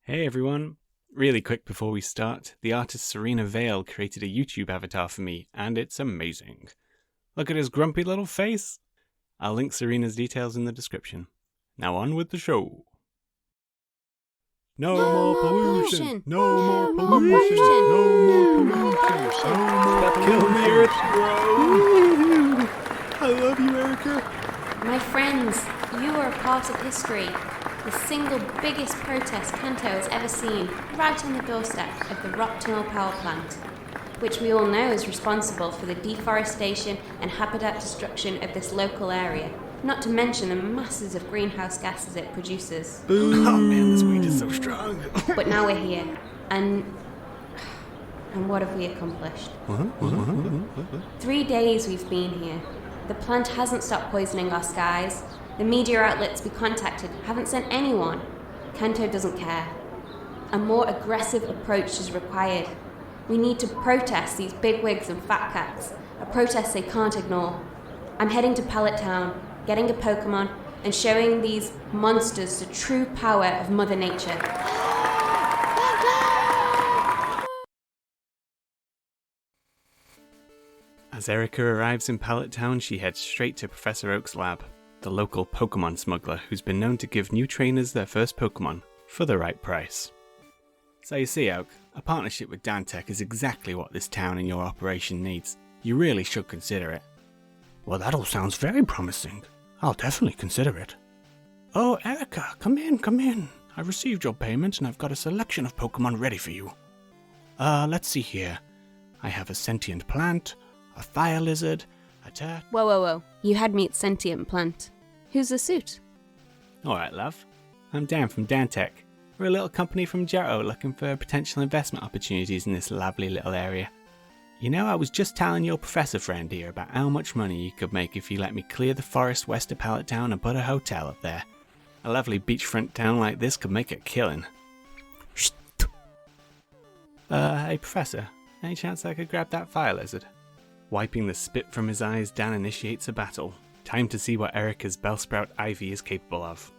Hey everyone! Really quick before we start, the artist Serena Vale created a YouTube avatar for me, and it's amazing. Look at his grumpy little face! I'll link Serena's details in the description. Now on with the show! No more pollution! No more No pollution! more No more pollution! Stop killing the earth, bro! I love you, Erica! My friends, you are a part of history. The single biggest protest Kanto has ever seen, right on the doorstep of the Rock Tunnel Power Plant, which we all know is responsible for the deforestation and habitat destruction of this local area, not to mention the masses of greenhouse gases it produces. Boom! Oh man, this weed is so strong! But now we're here, and what have we accomplished? 3 days we've been here. The plant hasn't stopped poisoning our skies. The media outlets we contacted haven't sent anyone. Kanto doesn't care. A more aggressive approach is required. We need to protest these bigwigs and fat cats, a protest they can't ignore. I'm heading to Pallet Town, getting a Pokemon, and showing these monsters the true power of Mother Nature. As Erica arrives in Pallet Town, she heads straight to Professor Oak's lab, the local Pokemon smuggler who's been known to give new trainers their first Pokemon for the right price. So you see, Oak, a partnership with Dantech is exactly what this town and your operation needs. You really should consider it. Well, that all sounds very promising. I'll definitely consider it. Oh, Erica, come in. I received your payment and I've got a selection of Pokemon ready for you. Let's see here. I have a sentient plant, a fire lizard, a Whoa. You had me at Sentient Plant. Who's the suit? Alright, love. I'm Dan from Dantech. We're a little company from Johto looking for potential investment opportunities in this lovely little area. You know, I was just telling your professor friend here about how much money you could make if you let me clear the forest west of Pallet Town and put a hotel up there. A lovely beachfront town like this could make a killing. Shh. Hey Professor, any chance I could grab that fire lizard? Wiping the spit from his eyes, Dan initiates a battle. Time to see what Erica's Bellsprout Ivy is capable of.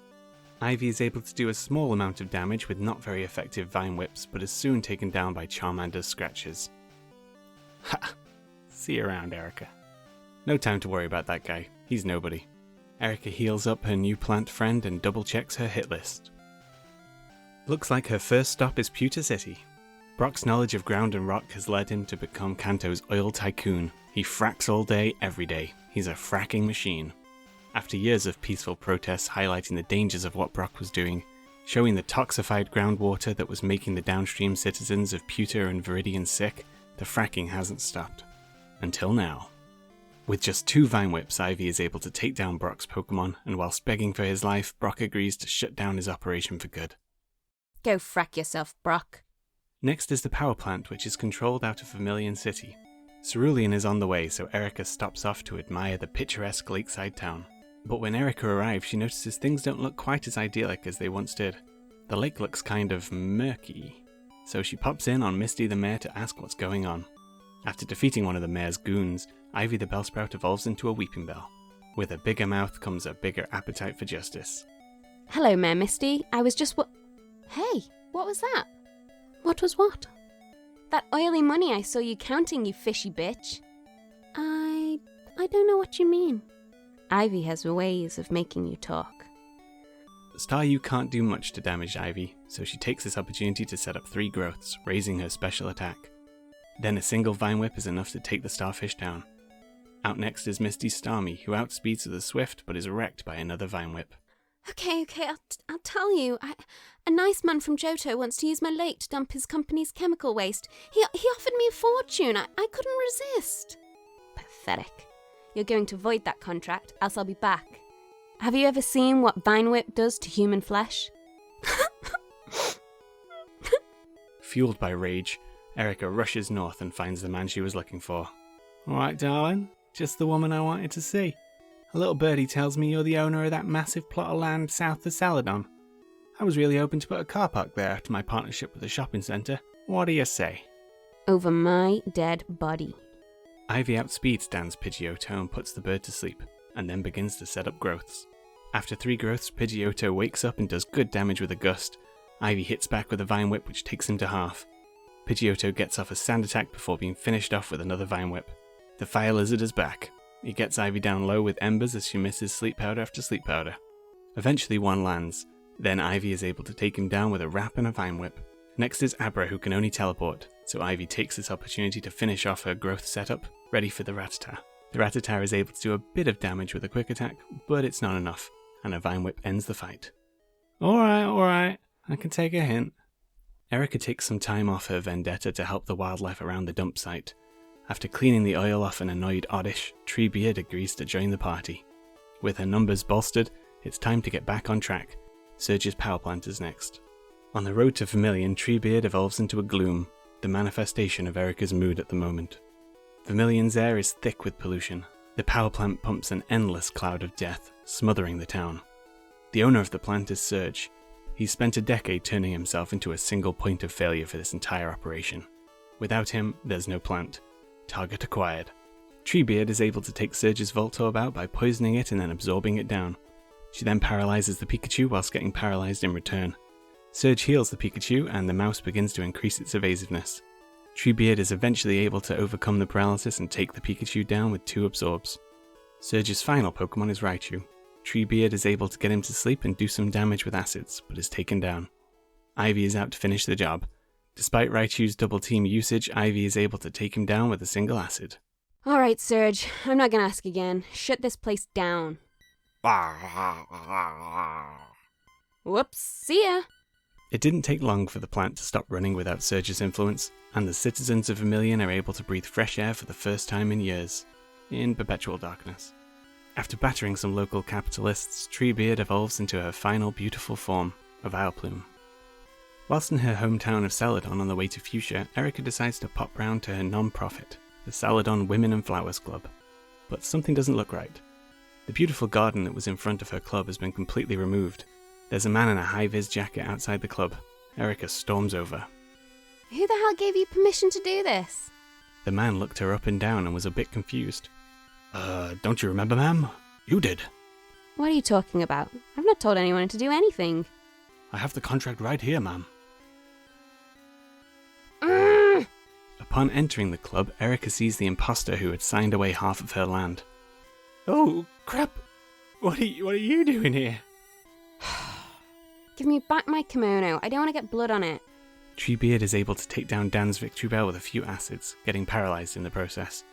Ivy is able to do a small amount of damage with not very effective Vine Whips, but is soon taken down by Charmander's scratches. Ha! See you around, Erica. No time to worry about that guy. He's nobody. Erica heals up her new plant friend and double checks her hit list. Looks like her first stop is Pewter City. Brock's knowledge of ground and rock has led him to become Kanto's oil tycoon. He fracks all day, every day. He's a fracking machine. After years of peaceful protests highlighting the dangers of what Brock was doing, showing the toxified groundwater that was making the downstream citizens of Pewter and Viridian sick, the fracking hasn't stopped. Until now. With just 2 Vine Whips, Ivy is able to take down Brock's Pokemon, and whilst begging for his life, Brock agrees to shut down his operation for good. Go frack yourself, Brock. Next is the power plant, which is controlled out of Vermilion City. Cerulean is on the way, so Erica stops off to admire the picturesque lakeside town. But when Erica arrives, she notices things don't look quite as idyllic as they once did. The lake looks kind of murky, so she pops in on Misty the mare to ask what's going on. After defeating one of the mare's goons, Ivy the Bellsprout evolves into a Weeping Bell. With a bigger mouth comes a bigger appetite for justice. Hello, Mare Misty. I was just Hey, what was that? What was what? That oily money I saw you counting, you fishy bitch. I don't know what you mean. Ivy has ways of making you talk. Staryu can't do much to damage Ivy, so she takes this opportunity to set up 3 growths, raising her special attack. Then a single Vine Whip is enough to take the starfish down. Out next is Misty Starmie, who outspeeds with a Swift but is wrecked by another Vine Whip. Okay, I'll tell you. A nice man from Johto wants to use my lake to dump his company's chemical waste. He offered me a fortune. I couldn't resist. Pathetic. You're going to void that contract, else I'll be back. Have you ever seen what Vine Whip does to human flesh? Fueled by rage, Erica rushes north and finds the man she was looking for. Alright, darling, just the woman I wanted to see. A little birdie tells me you're the owner of that massive plot of land south of Saladon. I was really hoping to put a car park there after my partnership with the shopping centre. What do you say? Over my dead body. Ivy outspeeds Dan's Pidgeotto and puts the bird to sleep, and then begins to set up growths. After 3 growths, Pidgeotto wakes up and does good damage with a gust. Ivy hits back with a Vine Whip which takes him to half. Pidgeotto gets off a sand attack before being finished off with another Vine Whip. The Fire Lizard is back. He gets Ivy down low with embers as she misses Sleep Powder after Sleep Powder. Eventually one lands, then Ivy is able to take him down with a Wrap and a Vine Whip. Next is Abra, who can only teleport, so Ivy takes this opportunity to finish off her growth setup, ready for the Rattata. The Rattata is able to do a bit of damage with a quick attack, but it's not enough, and a Vine Whip ends the fight. Alright, I can take a hint. Erica takes some time off her vendetta to help the wildlife around the dump site. After cleaning the oil off an annoyed Oddish, Treebeard agrees to join the party. With her numbers bolstered, it's time to get back on track. Surge's power plant is next. On the road to Vermilion, Treebeard evolves into a Gloom, the manifestation of Erica's mood at the moment. Vermilion's air is thick with pollution. The power plant pumps an endless cloud of death, smothering the town. The owner of the plant is Surge. He's spent a decade turning himself into a single point of failure for this entire operation. Without him, there's no plant. Target acquired. Treebeard is able to take Surge's Voltorb out by poisoning it and then absorbing it down. She then paralyzes the Pikachu whilst getting paralyzed in return. Surge heals the Pikachu and the mouse begins to increase its evasiveness. Treebeard is eventually able to overcome the paralysis and take the Pikachu down with 2 absorbs. Surge's final Pokemon is Raichu. Treebeard is able to get him to sleep and do some damage with acids, but is taken down. Ivy is out to finish the job. Despite Raichu's double team usage, Ivy is able to take him down with a single acid. Alright, Surge, I'm not gonna ask again. Shut this place down. Whoops, see ya! It didn't take long for the plant to stop running without Surge's influence, and the citizens of Vermilion are able to breathe fresh air for the first time in years, in perpetual darkness. After battering some local capitalists, Treebeard evolves into her final beautiful form, a Vileplume. Whilst in her hometown of Celadon on the way to Fuchsia, Erica decides to pop round to her non-profit, the Celadon Women and Flowers Club. But something doesn't look right. The beautiful garden that was in front of her club has been completely removed. There's a man in a high-vis jacket outside the club. Erica storms over. Who the hell gave you permission to do this? The man looked her up and down and was a bit confused. Don't you remember, ma'am? You did. What are you talking about? I've not told anyone to do anything. I have the contract right here, ma'am. Upon entering the club, Erica sees the imposter who had signed away half of her land. Oh, crap. What are you doing here? Give me back my kimono. I don't want to get blood on it. Treebeard is able to take down Dan's Victory Bell with a few acids, getting paralyzed in the process.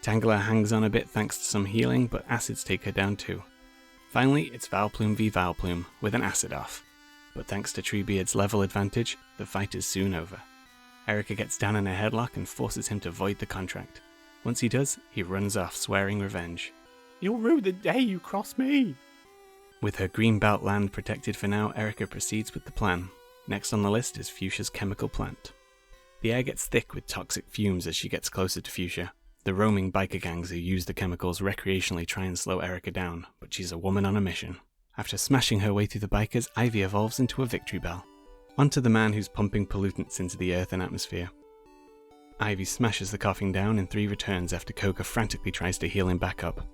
Tangela hangs on a bit thanks to some healing, but acids take her down too. Finally, it's Vileplume v Vileplume, with an acid off. But thanks to Treebeard's level advantage, the fight is soon over. Erica gets down in a headlock and forces him to void the contract. Once he does, he runs off, swearing revenge. You'll rue the day you cross me. With her green belt land protected for now, Erica proceeds with the plan. Next on the list is Fuchsia's chemical plant. The air gets thick with toxic fumes as she gets closer to Fuchsia. The roaming biker gangs who use the chemicals recreationally try and slow Erica down, but she's a woman on a mission. After smashing her way through the bikers, Ivy evolves into a Victory Bell. Onto the man who's pumping pollutants into the earth and atmosphere. Ivy smashes the coughing down in 3 returns after Koga frantically tries to heal him back up.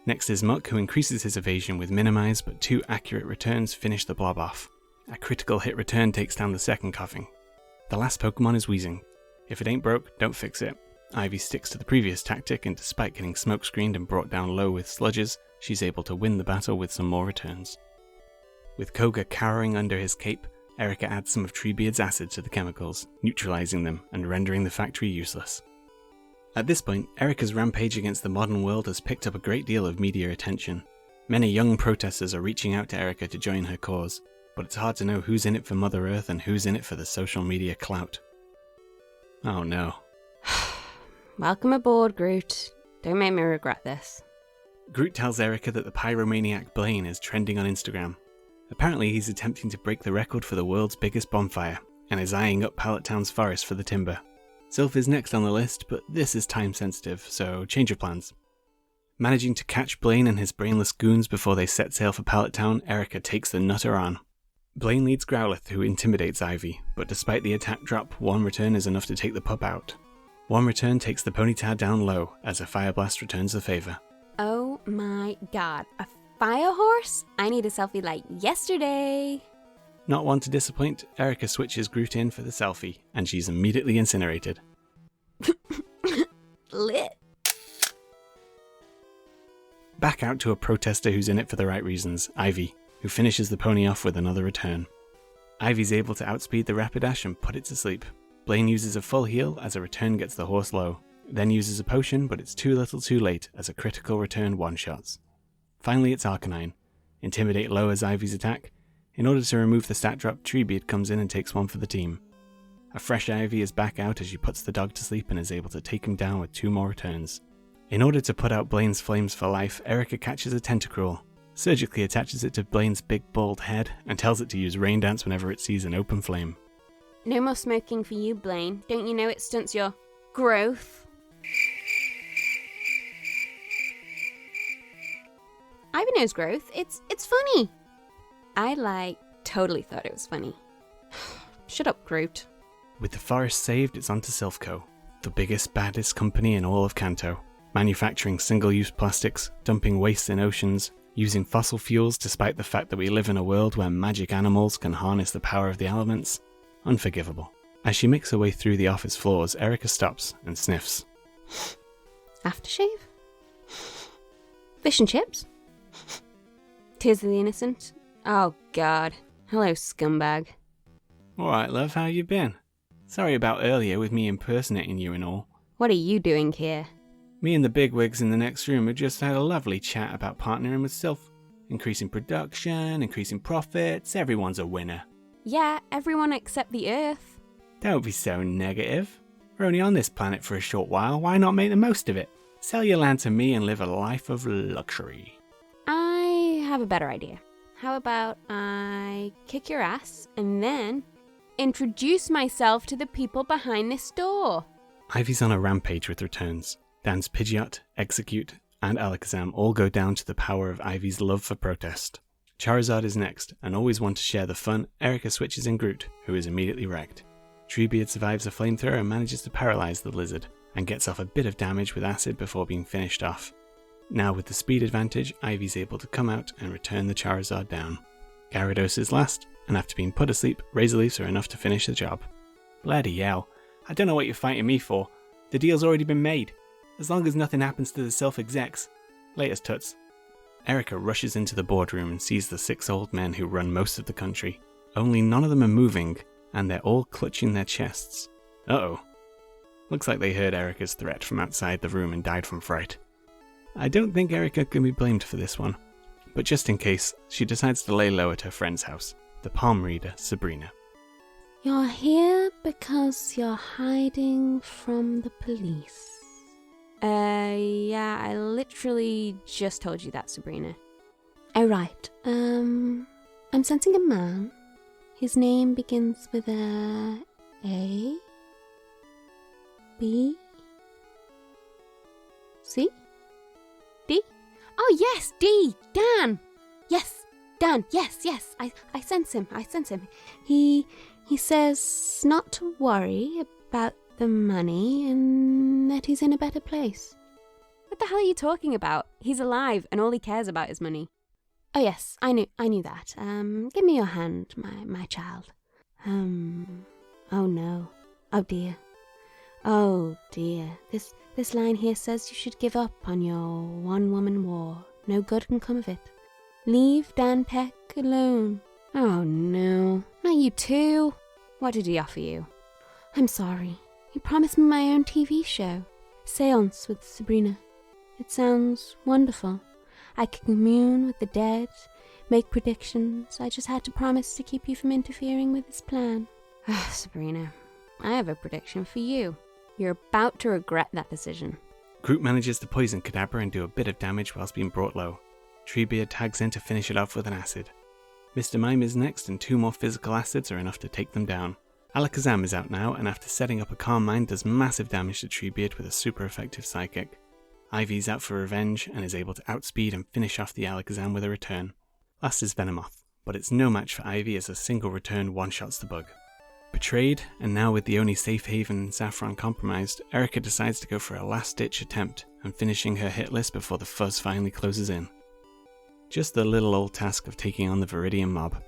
Next is Muck, who increases his evasion with Minimize, but 2 accurate returns finish the blob off. A critical hit return takes down the second coughing. The last Pokemon is Weezing. If it ain't broke, don't fix it. Ivy sticks to the previous tactic, and despite getting smokescreened and brought down low with sludges, she's able to win the battle with some more returns. With Koga cowering under his cape, Erica adds some of Treebeard's acid to the chemicals, neutralizing them and rendering the factory useless. At this point, Erica's rampage against the modern world has picked up a great deal of media attention. Many young protesters are reaching out to Erica to join her cause, but it's hard to know who's in it for Mother Earth and who's in it for the social media clout. Oh no. Welcome aboard, Groot. Don't make me regret this. Groot tells Erica that the pyromaniac Blaine is trending on Instagram. Apparently he's attempting to break the record for the world's biggest bonfire, and is eyeing up Pallet Town's forest for the timber. Sylph is next on the list, but this is time sensitive, so change of plans. Managing to catch Blaine and his brainless goons before they set sail for Pallet Town, Erica takes the nutter on. Blaine leads Growlithe, who intimidates Ivy, but despite the attack drop, 1 return is enough to take the pup out. 1 return takes the Ponyta down low, as a Fire Blast returns the favour. Oh my god, a fire horse? I need a selfie like yesterday. Not one to disappoint, Erica switches Groot in for the selfie, and she's immediately incinerated. Lit. Back out to a protester who's in it for the right reasons, Ivy, who finishes the pony off with another return. Ivy's able to outspeed the Rapidash and put it to sleep. Blaine uses a full heal as a return gets the horse low, then uses a potion, but it's too little too late as a critical return one-shots. Finally, it's Arcanine. Intimidate lowers Ivy's attack. In order to remove the stat drop, Treebeard comes in and takes one for the team. A fresh Ivy is back out as she puts the dog to sleep and is able to take him down with 2 more returns. In order to put out Blaine's flames for life, Erica catches a Tentacruel, surgically attaches it to Blaine's big bald head, and tells it to use Rain Dance whenever it sees an open flame. No more smoking for you, Blaine. Don't you know it stunts your growth? Ivy knows growth. It's funny. I totally thought it was funny. Shut up, Groot. With the forest saved, it's onto Silphco, the biggest, baddest company in all of Kanto, manufacturing single-use plastics, dumping waste in oceans, using fossil fuels despite the fact that we live in a world where magic animals can harness the power of the elements. Unforgivable. As she makes her way through the office floors, Erica stops and sniffs. Aftershave? Fish and chips? Tears of the Innocent? Oh, God. Hello, scumbag. Alright, love, how you been? Sorry about earlier with me impersonating you and all. What are you doing here? Me and the bigwigs in the next room had just had a lovely chat about partnering with Sylph. Increasing production, increasing profits, everyone's a winner. Yeah, everyone except the Earth. Don't be so negative. We're only on this planet for a short while, why not make the most of it? Sell your land to me and live a life of luxury. I have a better idea. How about I kick your ass and then introduce myself to the people behind this door? Ivy's on a rampage with returns. Dan's Pidgeot, Execute, and Alakazam all go down to the power of Ivy's love for protest. Charizard is next, and always one to share the fun, Erica switches in Groot, who is immediately wrecked. Treebeard survives a flamethrower and manages to paralyze the lizard, and gets off a bit of damage with acid before being finished off. Now with the speed advantage, Ivy's able to come out and return the Charizard down. Gyarados is last, and after being put asleep, Razor Leafs are enough to finish the job. Bloody hell, I don't know what you're fighting me for. The deal's already been made. As long as nothing happens to the Sylph-execs. Latest tuts. Erica rushes into the boardroom and sees the 6 old men who run most of the country. Only none of them are moving, and they're all clutching their chests. Uh-oh. Looks like they heard Erica's threat from outside the room and died from fright. I don't think Erica can be blamed for this one, but just in case, she decides to lay low at her friend's house, the palm reader, Sabrina. You're here because you're hiding from the police. Yeah, I literally just told you that, Sabrina. Oh, right. I'm sensing a man. His name begins with a B? C? D? Oh, yes, D! Dan! Yes, Dan, yes. I sense him. He says not to worry about the money and that he's in a better place. What the hell are you talking about? He's alive and all he cares about is money. Oh yes, I knew that. Give me your hand, my child. Oh no. Oh dear. This line here says you should give up on your one-woman war. No good can come of it. Leave Dan Peck alone. Oh no. Not you too. What did he offer you? I'm sorry. He promised me my own TV show. Seance with Sabrina. It sounds wonderful. I can commune with the dead, make predictions. I just had to promise to keep you from interfering with his plan. Sabrina, I have a prediction for you. You're about to regret that decision. Groot manages to poison Kadabra and do a bit of damage whilst being brought low. Treebeard tags in to finish it off with an acid. Mr. Mime is next and 2 more physical acids are enough to take them down. Alakazam is out now and after setting up a Calm Mind does massive damage to Treebeard with a super effective Psychic. Ivy's out for revenge and is able to outspeed and finish off the Alakazam with a return. Last is Venomoth, but it's no match for Ivy as a single return one-shots the bug. Betrayed, and now with the only safe haven in Saffron compromised, Erica decides to go for a last-ditch attempt and finishing her hit list before the fuzz finally closes in. Just the little old task of taking on the Viridian mob.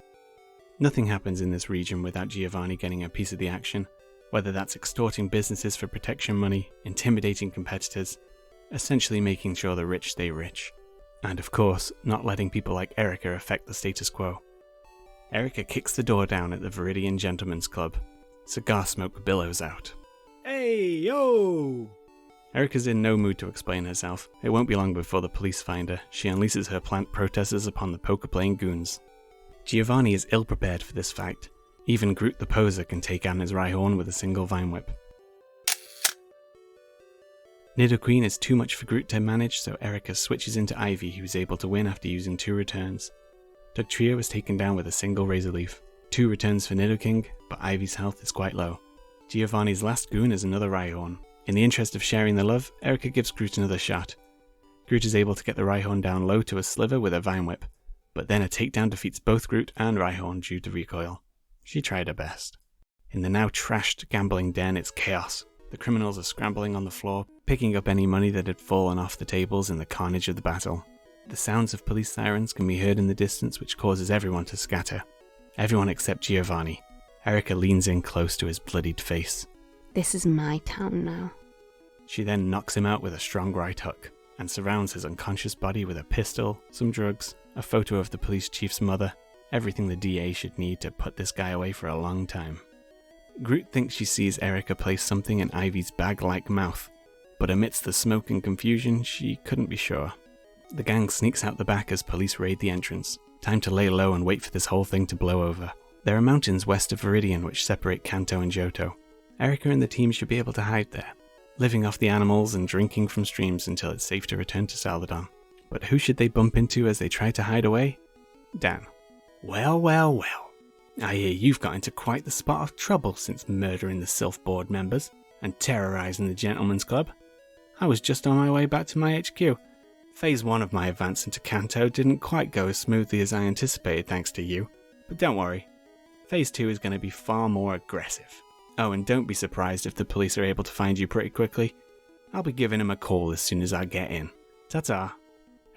Nothing happens in this region without Giovanni getting a piece of the action, whether that's extorting businesses for protection money, intimidating competitors, essentially making sure the rich stay rich. And of course, not letting people like Erica affect the status quo. Erica kicks the door down at the Viridian Gentlemen's Club. Cigar smoke billows out. Hey, yo! Erica's in no mood to explain herself. It won't be long before the police find her. She unleashes her plant protesters upon the poker-playing goons. Giovanni is ill-prepared for this fight. Even Groot the Poser can take on his Rhyhorn with a single Vine Whip. Nidoqueen is too much for Groot to manage, so Erica switches into Ivy, who is able to win after using 2 returns. Dugtrio is taken down with a single Razor Leaf. 2 returns for Nidoking, but Ivy's health is quite low. Giovanni's last goon is another Rhyhorn. In the interest of sharing the love, Erica gives Groot another shot. Groot is able to get the Rhyhorn down low to a sliver with a Vine Whip, but then a takedown defeats both Groot and Rhyhorn due to recoil. She tried her best. In the now trashed gambling den, it's chaos. The criminals are scrambling on the floor, picking up any money that had fallen off the tables in the carnage of the battle. The sounds of police sirens can be heard in the distance, which causes everyone to scatter. Everyone except Giovanni. Erica leans in close to his bloodied face. This is my town now. She then knocks him out with a strong right hook, and surrounds his unconscious body with a pistol, some drugs, a photo of the police chief's mother, everything the DA should need to put this guy away for a long time. Groot thinks she sees Erica place something in Ivy's bag-like mouth, but amidst the smoke and confusion, she couldn't be sure. The gang sneaks out the back as police raid the entrance. Time to lay low and wait for this whole thing to blow over. There are mountains west of Viridian which separate Kanto and Johto. Erica and the team should be able to hide there, living off the animals and drinking from streams until it's safe to return to Salvadon. But who should they bump into as they try to hide away? Dan. Well, well, well. I hear you've got into quite the spot of trouble since murdering the Sylph Board members and terrorising the Gentlemen's Club. I was just on my way back to my HQ. Phase 1 of my advance into Kanto didn't quite go as smoothly as I anticipated thanks to you, but don't worry. Phase 2 is going to be far more aggressive. Oh, and don't be surprised if the police are able to find you pretty quickly. I'll be giving them a call as soon as I get in. Ta-ta.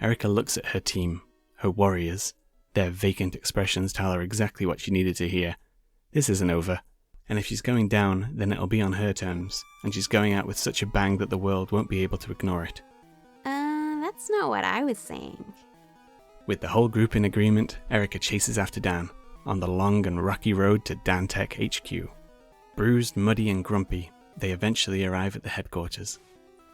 Erica looks at her team, her warriors. Their vacant expressions tell her exactly what she needed to hear. This isn't over, and if she's going down, then it'll be on her terms, and she's going out with such a bang that the world won't be able to ignore it. That's not what I was saying. With the whole group in agreement, Erica chases after Dan, on the long and rocky road to Dantech HQ. Bruised, muddy and grumpy, they eventually arrive at the headquarters.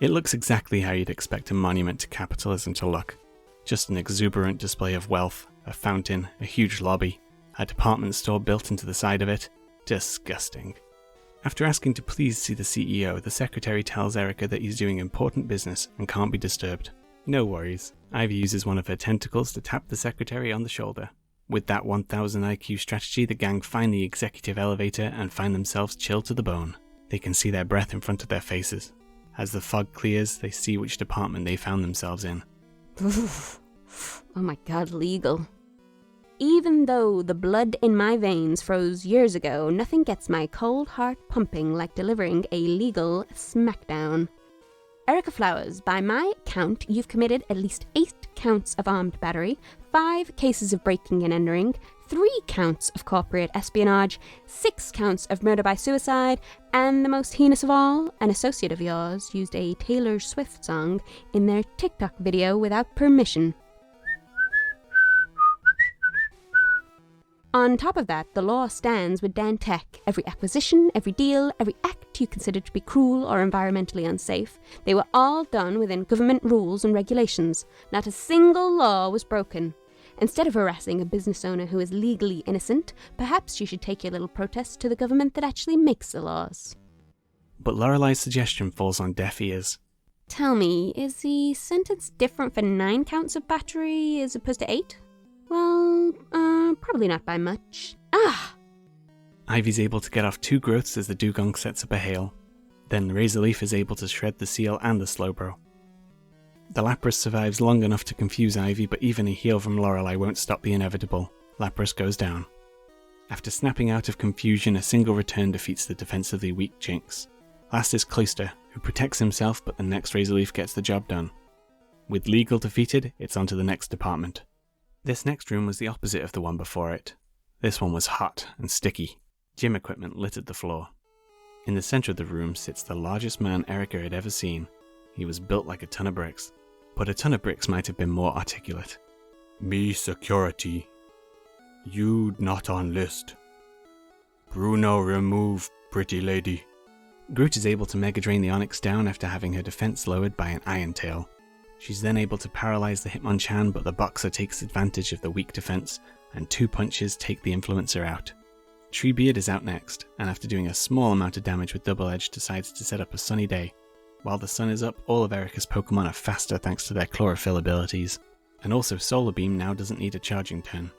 It looks exactly how you'd expect a monument to capitalism to look. Just an exuberant display of wealth, a fountain, a huge lobby, a department store built into the side of it. Disgusting. After asking to please see the CEO, the secretary tells Erica that he's doing important business and can't be disturbed. No worries. Ivy uses one of her tentacles to tap the secretary on the shoulder. With that 1000 IQ strategy, the gang find the executive elevator and find themselves chilled to the bone. They can see their breath in front of their faces. As the fog clears, they see which department they found themselves in. Oh my god, legal. Even though the blood in my veins froze years ago, nothing gets my cold heart pumping like delivering a legal smackdown. Erica Flowers, by my count, you've committed at least 8 counts of armed battery, 5 cases of breaking and entering, 3 counts of corporate espionage, 6 counts of murder by suicide, and the most heinous of all, an associate of yours used a Taylor Swift song in their TikTok video without permission. On top of that, the law stands with Dantech. Every acquisition, every deal, every act you consider to be cruel or environmentally unsafe, they were all done within government rules and regulations. Not a single law was broken. Instead of harassing a business owner who is legally innocent, perhaps you should take your little protest to the government that actually makes the laws. But Lorelai's suggestion falls on deaf ears. Tell me, is the sentence different for 9 counts of battery as opposed to 8? Well, probably not by much. Ah! Ivy's able to get off 2 growths as the dugong sets up a hail. Then Razorleaf is able to shred the seal and the Slowbro. The Lapras survives long enough to confuse Ivy, but even a heal from Lorelei won't stop the inevitable. Lapras goes down. After snapping out of confusion, a single return defeats the defensively weak Jinx. Last is Cloyster, who protects himself, but the next Razorleaf gets the job done. With Legal defeated, it's on to the next department. This next room was the opposite of the one before it. This one was hot and sticky. Gym equipment littered the floor. In the center of the room sits the largest man Erica had ever seen. He was built like a ton of bricks, but a ton of bricks might have been more articulate. Me security. You not on list. Bruno remove, pretty lady. Groot is able to Mega Drain the Onyx down after having her defense lowered by an Iron Tail. She's then able to paralyze the Hitmonchan, but the Boxer takes advantage of the weak defense, and 2 punches take the Influencer out. Treebeard is out next, and after doing a small amount of damage with Double Edge, decides to set up a sunny day. While the sun is up, all of Erica's Pokemon are faster thanks to their Chlorophyll abilities. And also Solar Beam now doesn't need a charging turn.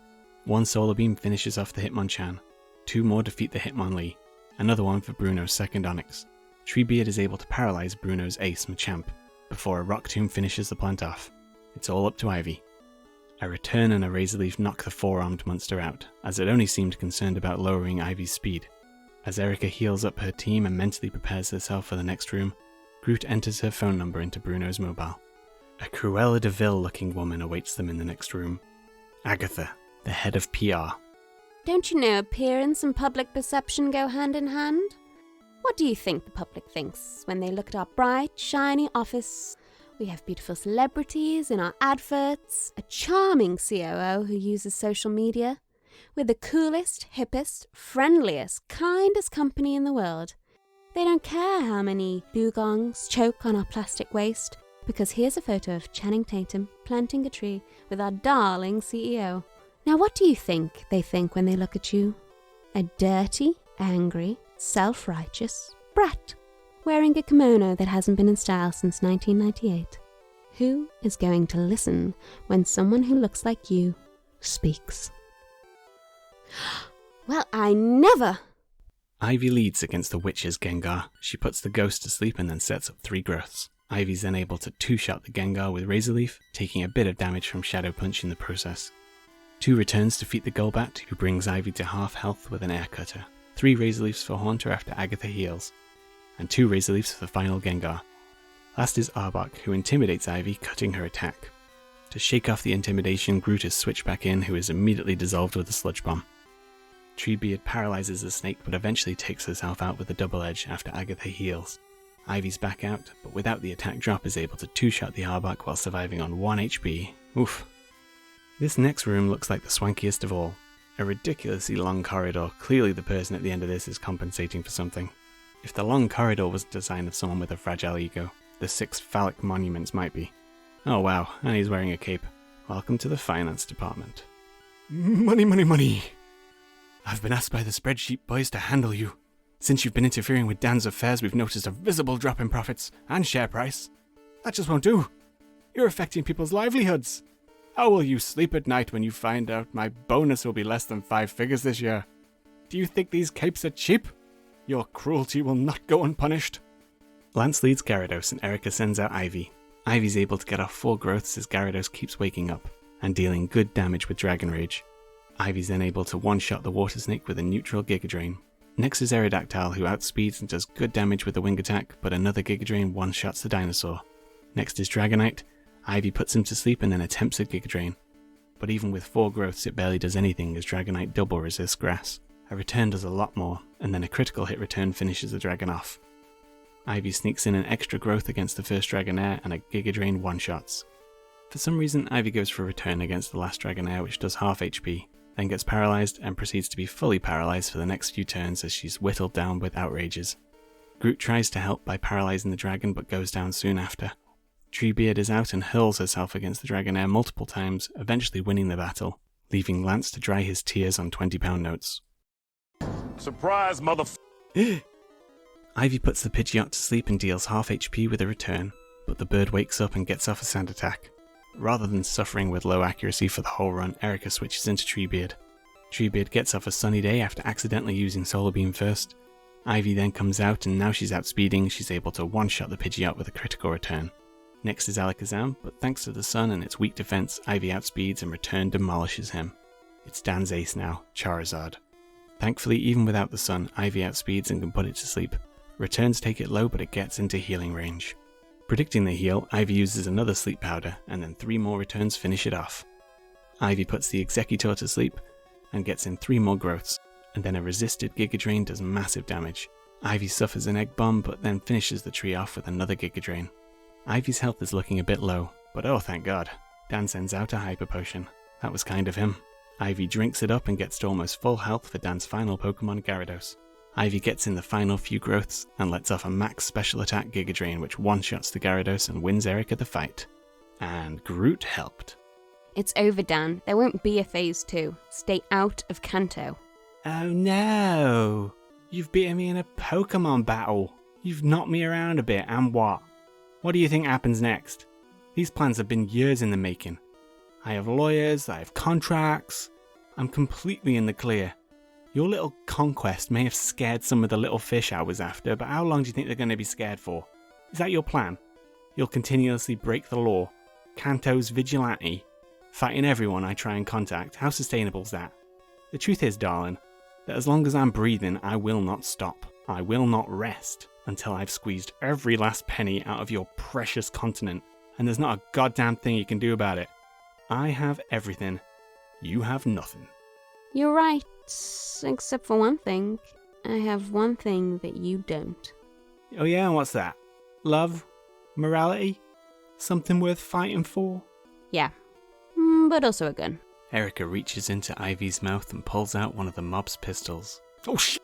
1 Solar Beam finishes off the Hitmonchan. 2 more defeat the Hitmonlee. Another one for Bruno's second Onix. Treebeard is able to paralyze Bruno's ace Machamp, before a Rock Tomb finishes the plant off. It's all up to Ivy. A return and a Razor Leaf knock the 4-armed monster out, as it only seemed concerned about lowering Ivy's speed. As Erica heals up her team and mentally prepares herself for the next room, Groot enters her phone number into Bruno's mobile. A Cruella de Vil looking woman awaits them in the next room. Agatha, the head of PR. Don't you know appearance and public perception go hand in hand? What do you think the public thinks when they look at our bright, shiny office? We have beautiful celebrities in our adverts, a charming COO who uses social media. We're the coolest, hippest, friendliest, kindest company in the world. They don't care how many dugongs choke on our plastic waste, because here's a photo of Channing Tatum planting a tree with our darling CEO. Now what do you think they think when they look at you? A dirty, angry, self-righteous brat, wearing a kimono that hasn't been in style since 1998. Who is going to listen when someone who looks like you speaks? Well, I never! Ivy leads against the Witch's Gengar. She puts the ghost to sleep and then sets up 3 growths. Ivy's then able to 2-shot the Gengar with Razor Leaf, taking a bit of damage from Shadow Punch in the process. 2 returns defeat the Golbat, who brings Ivy to half health with an Air Cutter. 3 Razor Leafs for Haunter after Agatha heals. And 2 Razor Leafs for the final Gengar. Last is Arbok, who intimidates Ivy, cutting her attack. To shake off the intimidation, Groot is switched back in, who is immediately dissolved with a Sludge Bomb. Treebeard paralyzes the snake, but eventually takes herself out with a Double Edge after Agatha heals. Ivy's back out, but without the attack drop is able to 2-shot the Arbok while surviving on 1 HP. Oof. This next room looks like the swankiest of all. A ridiculously long corridor. Clearly the person at the end of this is compensating for something. If the long corridor wasn't a sign of someone with a fragile ego, the 6 phallic monuments might be. Oh wow, and he's wearing a cape. Welcome to the finance department. Money, money, money. I've been asked by the spreadsheet boys to handle you. Since you've been interfering with Dan's affairs, we've noticed a visible drop in profits and share price. That just won't do. You're affecting people's livelihoods. How will you sleep at night when you find out my bonus will be less than 5 figures this year? Do you think these capes are cheap? Your cruelty will not go unpunished. Lance leads Gyarados and Erica sends out Ivy. Ivy's able to get off 4 growths as Gyarados keeps waking up and dealing good damage with Dragon Rage. Ivy's then able to 1-shot the Water Snake with a neutral Giga Drain. Next is Aerodactyl, who outspeeds and does good damage with the Wing Attack, but another Giga Drain 1-shots the dinosaur. Next is Dragonite. Ivy puts him to sleep and then attempts a Giga Drain. But even with 4 growths it barely does anything as Dragonite double resists grass. A return does a lot more, and then a critical hit return finishes the dragon off. Ivy sneaks in an extra growth against the first Dragonair and a Giga Drain 1-shots. For some reason Ivy goes for a return against the last Dragonair, which does half HP, then gets paralysed and proceeds to be fully paralysed for the next few turns as she's whittled down with Outrages. Groot tries to help by paralysing the dragon but goes down soon after. Treebeard is out and hurls herself against the Dragonair multiple times, eventually winning the battle, leaving Lance to dry his tears on 20-pound notes. Surprise, Ivy puts the Pidgeot to sleep and deals half HP with a return, but the bird wakes up and gets off a sand attack. Rather than suffering with low accuracy for the whole run, Erica switches into Treebeard. Treebeard gets off a sunny day after accidentally using Solar Beam first. Ivy then comes out and now she's outspeeding, she's able to 1-shot the Pidgeot with a critical return. Next is Alakazam, but thanks to the sun and its weak defense, Ivy outspeeds and return demolishes him. It's Dan's ace now, Charizard. Thankfully, even without the sun, Ivy outspeeds and can put it to sleep. Returns take it low, but it gets into healing range. Predicting the heal, Ivy uses another sleep powder, and then 3 more returns finish it off. Ivy puts the Executor to sleep, and gets in 3 more growths, and then a resisted Giga Drain does massive damage. Ivy suffers an Egg Bomb, but then finishes the tree off with another Giga Drain. Ivy's health is looking a bit low, but oh thank god, Dan sends out a Hyper Potion. That was kind of him. Ivy drinks it up and gets to almost full health for Dan's final Pokemon, Gyarados. Ivy gets in the final few growths and lets off a max special attack Giga Drain which one-shots the Gyarados and wins Erica the fight. And Groot helped. It's over, Dan. There won't be a Phase 2. Stay out of Kanto. Oh no! You've beaten me in a Pokemon battle. You've knocked me around a bit, and what? What do you think happens next? These plans have been years in the making. I have lawyers, I have contracts. I'm completely in the clear. Your little conquest may have scared some of the little fish I was after, but how long do you think they're going to be scared for? Is that your plan? You'll continuously break the law, Kanto's vigilante, fighting everyone I try and contact. How sustainable is that? The truth is, darling, that as long as I'm breathing, I will not stop. I will not rest until I've squeezed every last penny out of your precious continent, and there's not a goddamn thing you can do about it. I have everything. You have nothing. You're right, except for one thing. I have one thing that you don't. Oh yeah, and what's that? Love? Morality? Something worth fighting for? Yeah, but also a gun. Erica reaches into Ivy's mouth and pulls out one of the mob's pistols. Oh shit!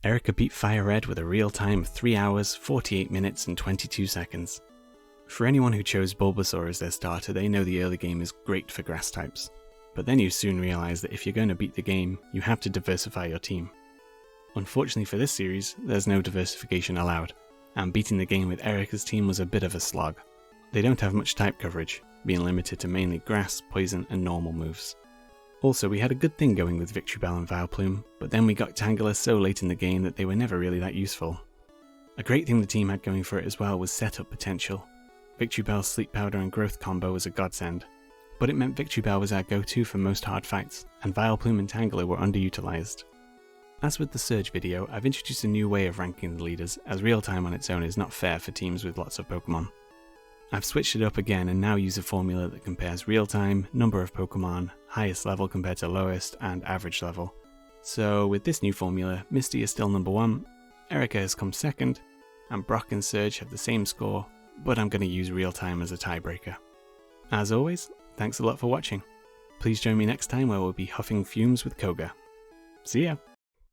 Erica beat Fire Red with a real time of 3 hours, 48 minutes and 22 seconds. For anyone who chose Bulbasaur as their starter, they know the early game is great for grass types. But then you soon realise that if you're going to beat the game, you have to diversify your team. Unfortunately for this series, there's no diversification allowed, and beating the game with Erica's team was a bit of a slog. They don't have much type coverage, being limited to mainly grass, poison and normal moves. Also, we had a good thing going with Victreebel and Vileplume, but then we got Tangela so late in the game that they were never really that useful. A great thing the team had going for it as well was setup potential. Victreebel's Sleep Powder and Growth combo was a godsend, but it meant Victreebel was our go-to for most hard fights, and Vileplume and Tangela were underutilised. As with the Surge video, I've introduced a new way of ranking the leaders, as real-time on its own is not fair for teams with lots of Pokemon. I've switched it up again and now use a formula that compares real-time, number of Pokemon, highest level compared to lowest, and average level. So with this new formula, Misty is still number 1, Erica has come second, and Brock and Surge have the same score, but I'm going to use real-time as a tiebreaker. As always, thanks a lot for watching. Please join me next time where we'll be huffing fumes with Koga. See ya!